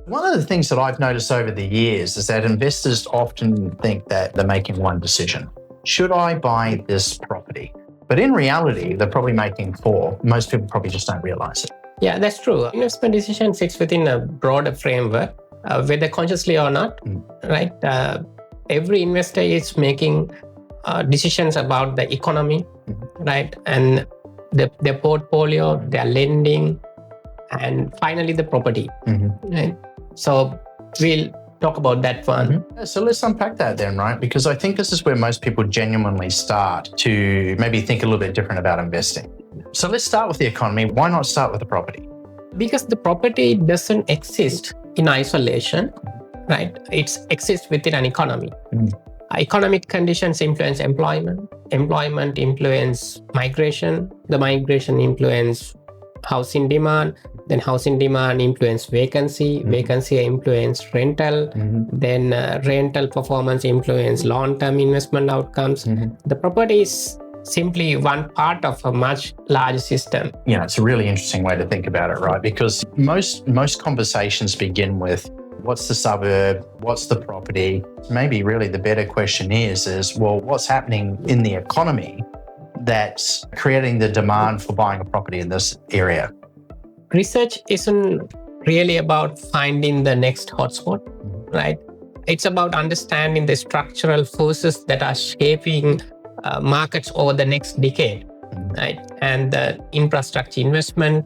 One of the things that I've noticed over the years is that investors often think that they're making one decision. Should I buy this property? But in reality, they're probably making four. Most people probably just don't realize it. Yeah, that's true. Investment decision sits within a broader framework, whether consciously or not, right? Every investor is making decisions about the economy, right? And their portfolio, their lending, and finally the property, right? So we'll talk about that one. So let's unpack that then, right? Because I think this is where most people genuinely start to maybe think a little bit different about investing. So let's start with the economy. Why not start with the property? Because the property doesn't exist in isolation, right? It exists within an economy. Economic conditions influence employment. Employment influence migration. The migration influence housing demand. Then housing demand influence vacancy. Vacancy influence rental. Then rental performance influence long-term investment outcomes. The property is simply one part of a much larger system. Yeah, it's a really interesting way to think about it, right? Because most conversations begin with what's the suburb, what's the property? Maybe really the better question is well, what's happening in the economy that's creating the demand for buying a property in this area? Research isn't really about finding the next hotspot, right? It's about understanding the structural forces that are shaping markets over the next decade, right? And the infrastructure investment,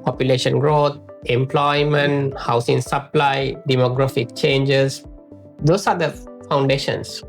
population growth, employment, housing supply, demographic changes. Those are the foundations.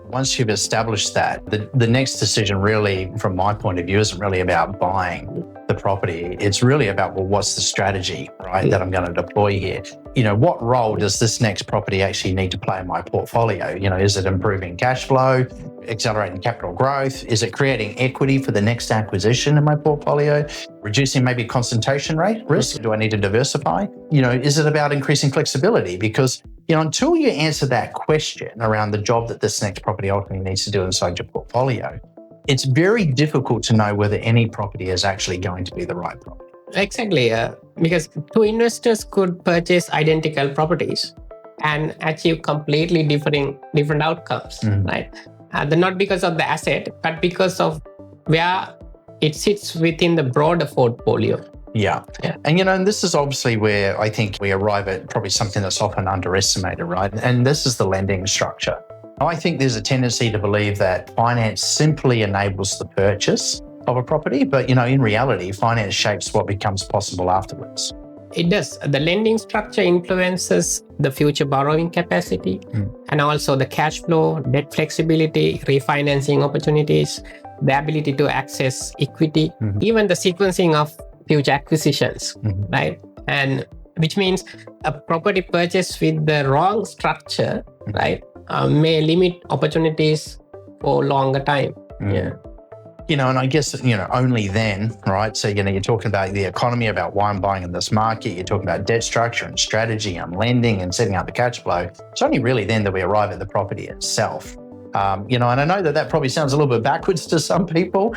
Once you've established that, the next decision really, from my point of view, isn't really about buying the property. It's really about, well, what's the strategy, right, that I'm going to deploy here? What role does this next property actually need to play in my portfolio? Is it improving cash flow, accelerating capital growth? Is it creating equity for the next acquisition in my portfolio? Reducing maybe concentration rate risk? Do I need to diversify? Is it about increasing flexibility? Because until you answer that question around the job that this next property ultimately needs to do inside your portfolio, it's very difficult to know whether any property is actually going to be the right property. Exactly, because two investors could purchase identical properties and achieve completely different outcomes, right? Not because of the asset, but because of where it sits within the broader portfolio. Yeah. And this is obviously where I think we arrive at probably something that's often underestimated, right? And this is the lending structure. I think there's a tendency to believe that finance simply enables the purchase of a property, but in reality, finance shapes what becomes possible afterwards. It does. The lending structure influences the future borrowing capacity and also the cash flow, debt flexibility, refinancing opportunities, the ability to access equity, even the sequencing of future acquisitions, right? And which means a property purchase with the wrong structure, right, may limit opportunities for longer time. And I guess, only then, right? So, you're talking about the economy, about why I'm buying in this market. You're talking about debt structure and strategy and lending and setting up the cash flow. It's only really then that we arrive at the property itself. And I know that probably sounds a little bit backwards to some people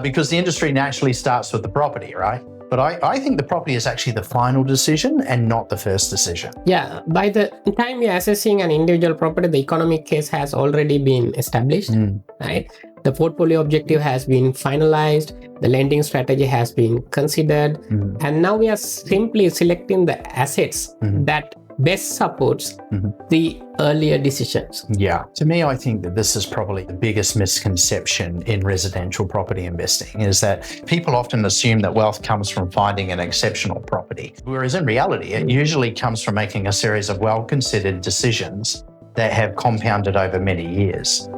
because the industry naturally starts with the property, right? But I think the property is actually the final decision and not the first decision. Yeah, by the time you're assessing an individual property, the economic case has already been established, right? The portfolio objective has been finalized, the lending strategy has been considered, and now we are simply selecting the assets that best supports the earlier decisions. Yeah. To me, I think that this is probably the biggest misconception in residential property investing is that people often assume that wealth comes from finding an exceptional property, whereas in reality, it usually comes from making a series of well-considered decisions that have compounded over many years.